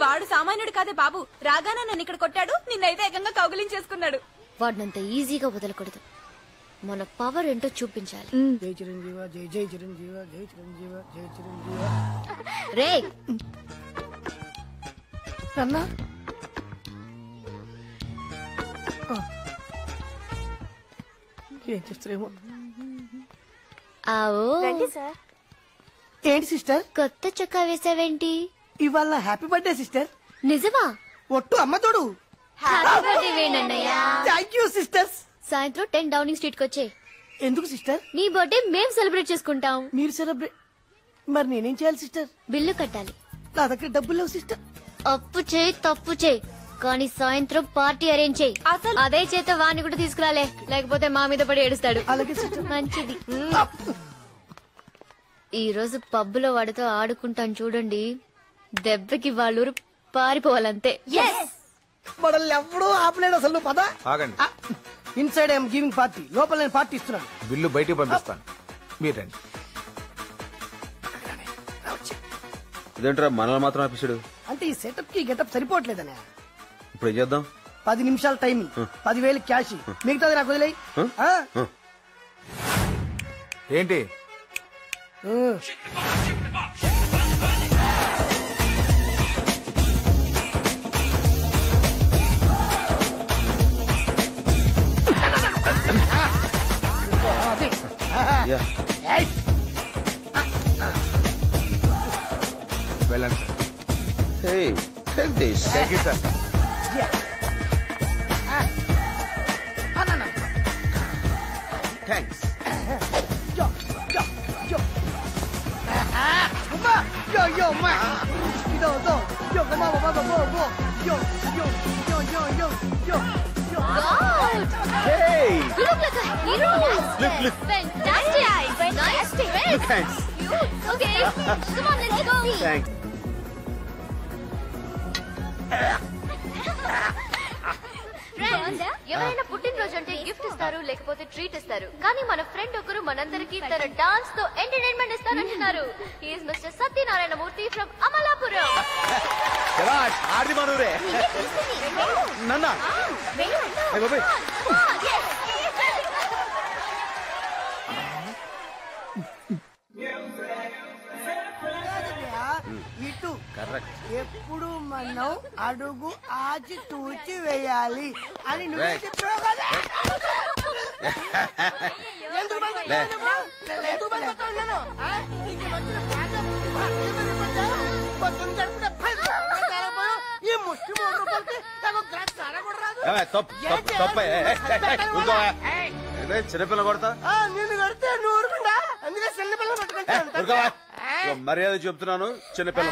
వాడు సామాన్యుడు కాదే బాబు. రాగానే నన్ను ఇక్కడ కొట్టాడు, నిన్నైతే ఏకంగా కౌగిలించేసుకున్నాడు. వాడినంత ఈజీగా వదలకూడదు. మన పవర్ ఏంటో చూపించాలి. జై చిరంజీవ, జై జై చిరంజీవ, జై చిరంజీవ, జై చిరంజీవ. రే అన్నా ఏం చేస్తారేమో. ఏంటి సిస్టర్ కొత్త చొక్కా వేసావేంటి? ఇవాళ హ్యాపీ బర్త్డే సిస్టర్. నిజమా? ఒట్టు అమ్మ తోడు. Thank you sisters. సాయంత్రం 10 డౌనింగ్ స్ట్రీట్ కి వచ్చే. ఎందుకు సిస్టర్? నీ బర్త్డే మేం సెలబ్రేట్ చేసుకుంటాం. మీరు సెలబ్రేట్? మరి నేనేం చేయాలి సిస్టర్? బిల్లు కట్టాలి. నా దగ్గర డబ్బులు లేవు సిస్టర్. అప్పు చేయి తప్పు చేయి, కానీ సాయంత్రం పార్టీ అరేంజ్ చేయి. అదే చేత వాణ్ణి కూడా తీసుకురాలే, లేకపోతే మా మీద పడి ఏడుస్తాడు. అలాగే సిస్టర్. మంచిది. ఈ రోజు పబ్బులో వాడితో ఆడుకుంటాను చూడండి, దెబ్బకి వాళ్ళూరు పారిపోవాలంతే. మనల్ని ఎప్పుడూ ఆపలేడు అసలు. పద ఆగండి. ఇన్సైడ్ ఐఎమ్ గివింగ్ పార్టీ, లోపల నేను పార్టీ ఇస్తున్నాను. బిల్లు బయటికి పంపిస్తాను, మీరు రండి. ఇదేంట్రా మనల్ని మాత్రం ఆపిస్తాడు? అంటే ఈ సెటప్ కి గెటప్ సరిపోవట్లేదనే. ఇప్పుడు ఏం చేద్దాం? 10 నిమిషాలు టైం, 10,000 క్యాష్, మిగతాది నాకు వదిలేయి. ఏంటి వెళ్ళండి sir. Hey, take this. Thank you sir. Thanks. Yo, ma. Yo, come on, go. Yo. Hey! You look like a hero. Look. Fantastic. Nice dress. Thanks. Okay, come on, let's go. Thanks. ఎవరైనా పుట్టినరోజు అంటే gift ఇస్తారు, లేకపోతే treat ఇస్తారు. కానీ మన friend ఒకరు మనందరికి తన డాన్స్ తో ఎంటర్టైన్మెంట్ ఇస్తానంటున్నారు. He is mister Satyanarayana Murthy from Amalapuram. శభాష్, ఆర్ది మనూరే. నన్న ఇటు కరెక్ట్. ఎప్పుడు మనం అడుగు ఆచి తూచి వేయాలి అని నువ్వు చెప్పావు కదా. ఈ ముష్టి 3 రూపాయలకి చిన్నపిల్ల కొడతా నిన్ను కడితే నూరుకుండా, అందుకే చిన్నపిల్ల పట్టుకుంటా. మర్యాద చెప్తున్నాను, చిన్నపిల్ల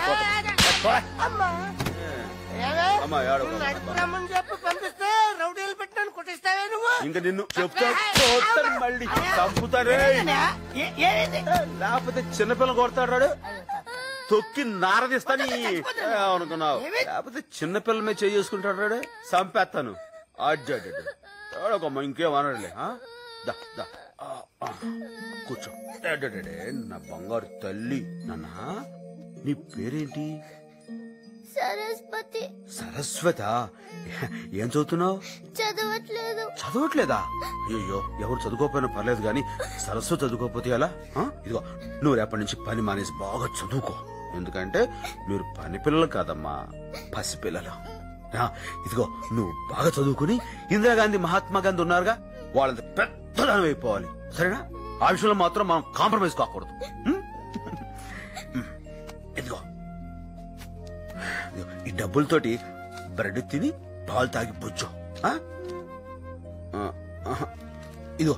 రమ్మని చెప్పి పంపిస్తే రౌడీలు పెట్టాను కొట్టిస్తావే నువ్వు. ఇంకా నిన్ను చెప్తా మళ్ళీ చంపుతానే, లేకపోతే చిన్నపిల్ల కొడతాడు, తొక్కి నారదిస్తాని అనుకున్నావు. లేకపోతే చిన్నపిల్ల మీద చేసుకుంటాడు, చంపేస్తాను. అడ్డాడమ్మా, ఇంకేమనడులే. కూర్చో. నా బంగారు తల్లి. నాన్న, నీ పేరేంటి? సరస్వతి. సరస్వత. ఏం చదువుతున్నావు? చదవట్లేదా? అయ్యో, ఎవరు చదువుకోకపోయినా పర్లేదు గాని సరస్వతి చదువుకోకపోతే ఎలా? ఇదిగో, నువ్వు రేపటి నుంచి పని మానేసి బాగా చదువుకో. ఎందుకంటే మీరు పని పిల్లలు కాదమ్మా, పసిపిల్లలు. ఇదిగో, నువ్వు బాగా చదువుకుని ఇందిరాగాంధీ, మహాత్మా గాంధీ ఉన్నారుగా, వాళ్ళంత పెద్దదానం అయిపోవాలి. సరేనా? ఆ విషయంలో మాత్రం మనం కాంప్రమైజ్ కాకూడదు. ఇదిగో, ఈ డబ్బులతోటి బ్రెడ్ తిని పాలు తాగి పుచ్చు. ఇదిగో,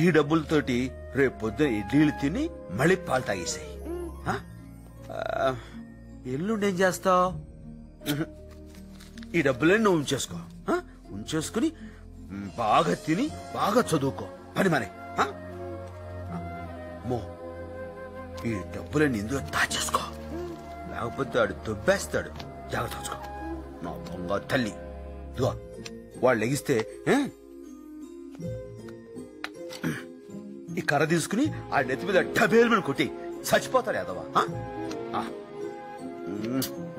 ఈ డబ్బులతోటి రేపు పొద్దున ఇడ్లీలు తిని మళ్ళీ పాలు తాగేసాయి. ఎల్లుండి ఏం చేస్తావు? ఈ డబ్బులన్నీ నువ్వు ఉంచేసుకుని బాగా తిని బాగా చదువుకో. పని మనే. ఈ డబ్బులన్నీ ఇందులో దాచేసుకో, లేకపోతే ఆడు దొబ్బేస్తాడు. జాగ్రత్త చూసుకో నా బంగారు తల్లి. ఇదిగో, వాళ్ళు లెగిస్తే ఈ కర్ర తీసుకుని ఆ నెత్తి మీద డబేల్మని కొట్టి చచ్చిపోతాడు యాదవా.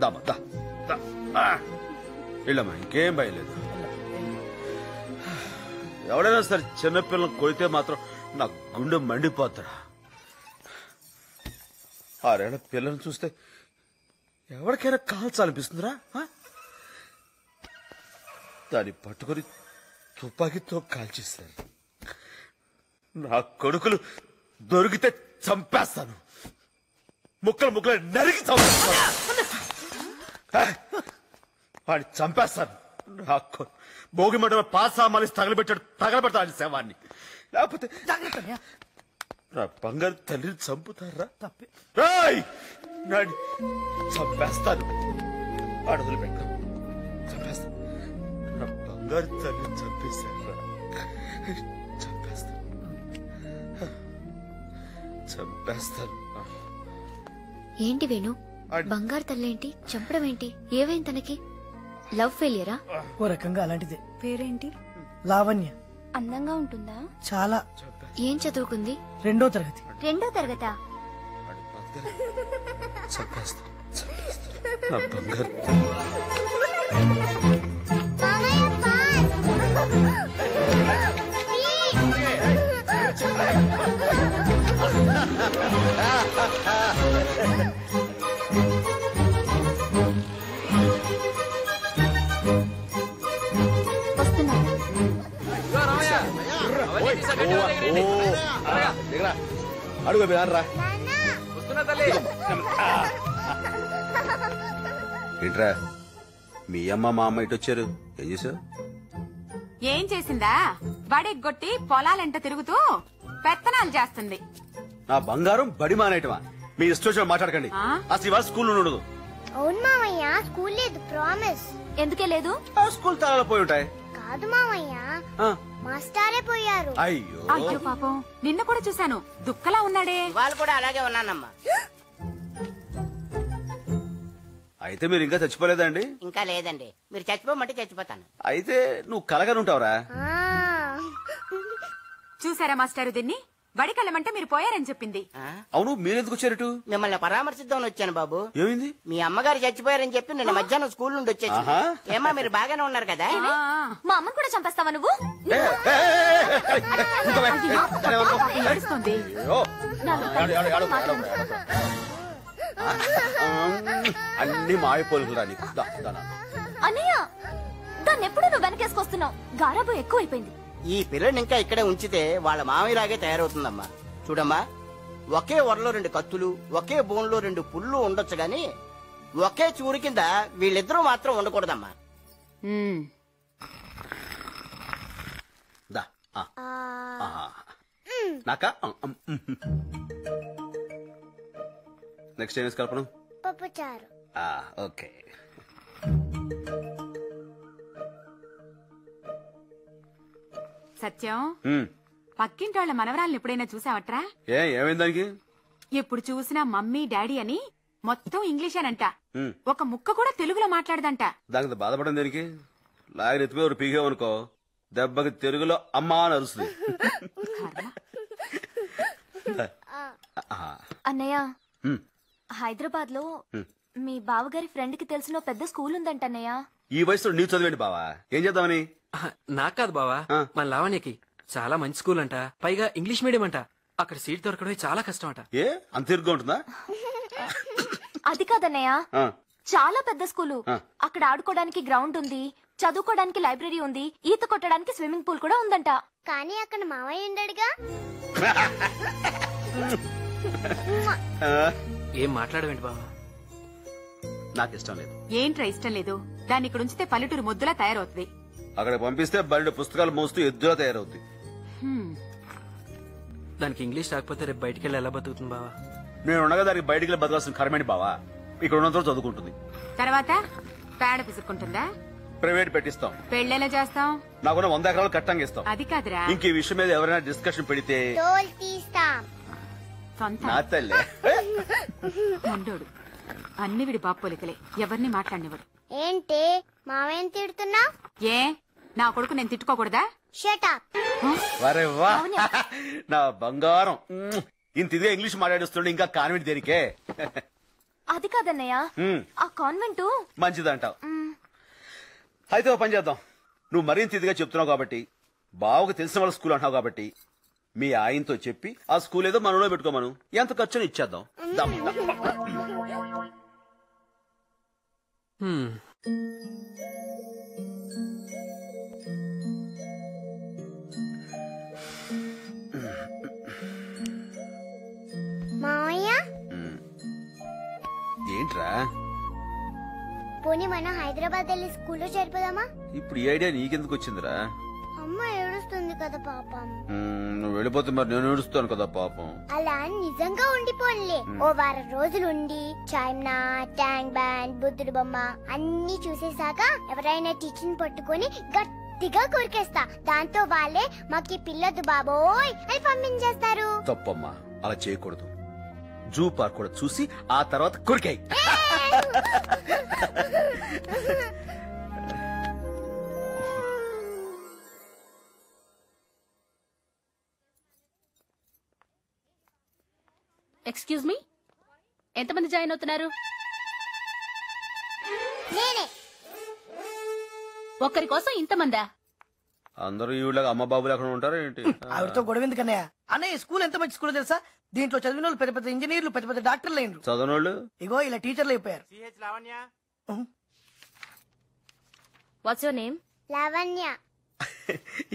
దా వెళ్ళమ్మా, ఇంకేం భయలేదు. ఎవడైనా సరే చిన్నపిల్లలు కొడితే మాత్రం నా గుండె మండిపోతారా. 6 ఏళ్ల పిల్లల్ని చూస్తే ఎవరికైనా కాల్చాలనిపిస్తుందిరా. దాన్ని పట్టుకొని తుపాకీతో కాల్చేశారు. నా కొడుకులు దొరికితే చంపేస్తాను, ముక్కలు నరికి చంపేస్తాను, వాడిని చంపేస్తాను. నాకు భోగి మంటలో పాసామాలి తగలబెట్టాడు శవాన్ని. లేకపోతే నా బంగారు తల్లిని చంపుతారా? రాయ్ నాని చంపేస్తాను, వాడు వదిలిపెట్టాను, చంపేస్తాను. నా బంగారు తల్లిని చంపేశారా? చంపేస్తాను. ఏంటి వేణు, బంగారు తల్లేంటి, చంపడం ఏంటి? ఏవైంది తనకి? లవ్ ఫెయిలియరా? ఓ రకంగా అలాంటిదే. పేరేంటి? లావణ్య. అందంగా ఉంటుందా? చాలా. ఏం చదువుకుంది? 2వ తరగతి. 2వ తరగతా? చంపేస్తాను, నా బంగారు అడుగు రా. ఏంట్రా మీ అమ్మ మా అమ్మ ఇటు వచ్చారు, ఏం చేసావు? ఏం చేసిందా? బడెగ్గొట్టి పొలాలంట తిరుగుతూ పెత్తనాలు చేస్తుంది. నా బంగారం బడి మానేయటమా? మీ ఇష్టం మాట్లాడకండి. అసలు ఇవాళ స్కూల్ ఉండదు. అవును మామయ్య, స్కూల్ లేదు, ప్రామిస్. ఎందుకే లేదు? స్కూల్ తాళాలు పోయి ఉంటాయి. కాదు మామయ్య, మాస్టారే పోయారు. అయ్యో అయ్యో పాపం, నిన్న కూడా చూశాను, దుక్కలా ఉన్నాడే. వాళ్ళు కూడా అలాగే ఉన్నానమ్మా. అయితే మీరు ఇంకా చచ్చిపోలేదండి? ఇంకా లేదండి, మీరు చచ్చిపోమంటే చచ్చిపోతాను. అయితే నువ్వు కలగానే ఉంటావురా. చూసారా మాస్టారు, దీన్ని బడికెళ్ళమంటే మీరు పోయారని చెప్పింది. అవును, మీరెందుకు వచ్చారట? మిమ్మల్ని పరామర్శిద్దామని వచ్చాను బాబు. ఏమైంది? మీ అమ్మగారు చచ్చిపోయారని చెప్పి నిన్న మధ్యాహ్నం స్కూల్ నుండి వచ్చేసి. ఏమా మీరు బాగానే ఉన్నారు కదా? మా అమ్మని కూడా చంపేస్తావా నువ్వు? ఏడుస్తోంది. అన్ని మాయపోలుకురా నీకు. అన్నయ్య, దాన్ని ఎప్పుడు నువ్వు వెనకేసుకొస్తున్నావు? గారాబు ఎక్కువైపోయింది. ఈ పిల్లని ఇంకా ఇక్కడే ఉంచితే వాళ్ళ మామయ్యలాగే తయారవుతుందమ్మా. చూడమ్మా, ఒకే వరలో 2 కత్తులు, ఒకే బోన్లో 2 పుళ్ళు ఉండొచ్చు గాని ఒకే చూరు కింద వీళ్ళిద్దరూ మాత్రం ఉండకూడదమ్మా. నాకా నెక్స్ట్ ఏం కల్పన? పప్పుచారు. ఓకే. సత్యం, పక్కింటి వాళ్ళ మనవరాలను ఎప్పుడైనా చూసావట్రా? ఏమైంది దానికి? ఎప్పుడు చూసినా మమ్మీ డాడీ అని మొత్తం ఇంగ్లీషేనంట, ఒక ముక్క కూడా తెలుగులో మాట్లాడదంట. దానికి బాధపడడం దేనికి? లాగిన ఎత్తుకుని ఒక పీకేవనుకో, దెబ్బకి తెలుగులో అమ్మా అని అరుస్తుంది. అన్నయ్య, హైదరాబాద్ లో మీ బావగారి ఫ్రెండ్ కి తెలిసిన పెద్ద స్కూల్ ఉందంట అన్నయ్య. ఈ వయసులో నీవు చదివేంటి బావా? ఏం చేద్దామని? నాకు కాదు బావా, మన లావణ్యకి చాలా మంచి స్కూల్ అంట, పైగా ఇంగ్లీష్ మీడియం అంట. అక్కడ సీట్ దొరకడం చాలా కష్టం అంట. ఏ అంత ఇరుగ్గా ఉంటుందా? అది కాదన్నయ్య, చాలా పెద్ద స్కూలు. అక్కడ ఆడుకోవడానికి గ్రౌండ్ ఉంది, చదువుకోవడానికి లైబ్రరీ ఉంది, ఈత కొట్టడానికి స్విమ్మింగ్ పూల్ కూడా ఉందంట. కానీ అక్కడ మామయ్య ఉండడుగా. ఏం మాట్లాడవేంటి బావా? నాకు ఇష్టం లేదు. ఏంట్రా ఇష్టం లేదు? దాన్ని ఇక్కడ ఉంచితే పల్లెటూరు ముద్దులా తయారవుతుంది. అక్కడ పంపిస్తే బయట పుస్తకాలు మోస్తూ ఎద్దులా తయారవుతుంది. దానికి ఇంగ్లీష్ రాకపోతే రేపు బయటికి వెళ్ళి ఎలా బతుకుతుంది బావా? నేను ఉండగా దానికి బయటికి వెళ్ళి బతకాల్సిన కర్మేంటి బావా? ఇక్కడ ఉన్నంత చదువుకుంటుంది, తర్వాత పేడ పిసుక్కుంటుందా? ప్రైవేట్ పెట్టిస్తాం. పెళ్ళెలా చేస్తాం? నాకున్న 100 ఎకరాలు కట్టంగా ఇస్తాం. అది కాదురా, ఇంక ఈ విషయం మీద ఎవరైనా డిస్కషన్ పెడితే తోలు తీస్తాం. నా తల్లే మండోడు, అన్ని విడి బాపోలికలే, ఎవరిని మాట్లాడినవాడు. ఏంటి మామయ్యని తిడుతున్నా? ఏ నా కొడుకు నేను తిట్టుకోకూడదా? Shut up. వరే వా, నా బంగారం. ఇంత ఇదిగా ఇంగ్లీష్ మాట్లాడిస్తుండే ఇంకా కాన్వెంట్ దేనికే? అది కాదన్నయ్య ఉమ్, ఆ కాన్వెంట్ మంచిదంటావు. అయితే ఓ పని చేద్దాం. నువ్వు మరింత ఇదిగా చెప్తున్నావు కాబట్టి, బావకు తెలిసిన వాళ్ళ స్కూల్ అంటున్నావు కాబట్టి, మీ ఆయనతో చెప్పి ఆ స్కూల్ ఏదో మనలో పెట్టుకోమను. ఎంత ఖర్చుని ఇచ్చేద్దాం. దమ్, దమ్. హ్మ్. మావయ్య ఏంట్రా పోనీ మనం హైదరాబాద్ వెళ్ళి స్కూల్లో చేరిపోదామా? ఇప్పుడు ఈ ఐడియా నీకెందుకు వచ్చిందిరా? అమ్మ ఏడుస్తుంది కదా పాపం. నువ్వు వెళ్ళిపోతే మరి నేను ఏడుస్తాను కదా పాపం. అలా నిజంగా ఉండిపోన్లే. ఓ వారం రోజులు ఉండి చైనా, ట్యాంక్ బ్యాండ్, బుద్ధుడు బొమ్మ అన్ని చూసేసాక ఎవరైనా టీచర్ పట్టుకొని గట్టిగా కొరికేస్తా. దాంతో వాళ్ళే మాకి పిల్లదు బాబోయ్ అని పంపించేస్తారు. తప్పమ్మా, అలా చేయకూడదు. జూ పార్క్ కూడా చూసి ఆ తర్వాత కొరికాయి. ఎక్స్క్యూజ్ మీ, ఎంతమంది జాయిన్ అవుతున్నారు? నేనే. ఒక్కరి కోసం ఇంతమందా? అందరూ ఈవిడగా అమ్మ బాబులు ఎక్కడ ఉంటారు ఏంటి? ఆవిడతో గొడవ ఎందుకన్నయ్య? అన్నయ్య స్కూల్ ఎంత మంచి స్కూల్ తెలుసా? దీంట్లో చదివిన వాళ్ళు పెద్ద పెద్ద ఇంజనీర్లు, పెద్ద పెద్ద డాక్టర్లు అయినరు. చదవనోళ్ళు ఇగో ఇలా టీచర్లు అయిపోయారు. What's your name? Lavanya.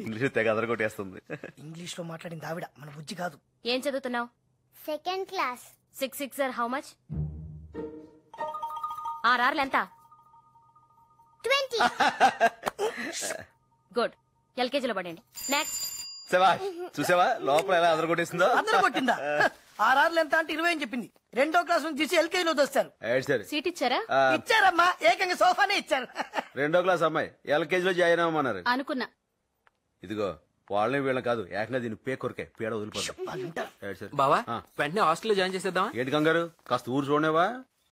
English తెగ అదరగొట్టేస్తుంది. ఇంగ్లీష్ లో మాట్లాడింది ఆవిడ, మన బుజ్జి కాదు. ఏం చదువుతున్నావు? Second class. 6 6 sir how much? 6 ఎంత? 20. గుడ్. ఎల్కేజీలో పడండి. నెక్స్ట్. శభాష్, చూసావా లోపల ఎలా అదరగొట్టేసిందో? అందరూ కొట్టిందా? 6 ఎంత అంటే 20 అని చెప్పింది. 2వ క్లాస్ నుంచి తీసి LKG లో దోస్తారు. ఏడు సరే. సీట్ ఇచ్చారా? ఇచ్చారమ్మా, ఏకంగా సోఫానే ఇచ్చారు. 2వ క్లాస్ అమ్మాయి LKG లో జాయిన్ అవ్వమన్నారు. అనుకున్నా. ఇదిగో వాళ్ళని వీళ్ళని కాదు, ఏకంగా దీన్ని పే కొరికే పీడ వదిలిపోతాం. ఏడు సరే. బావా ఆ. వెంటనే హాస్టల్లో జాయిన్ చేసేద్దామా? ఏంటి కంగారు, కాస్త ఊరు చూడనేవా?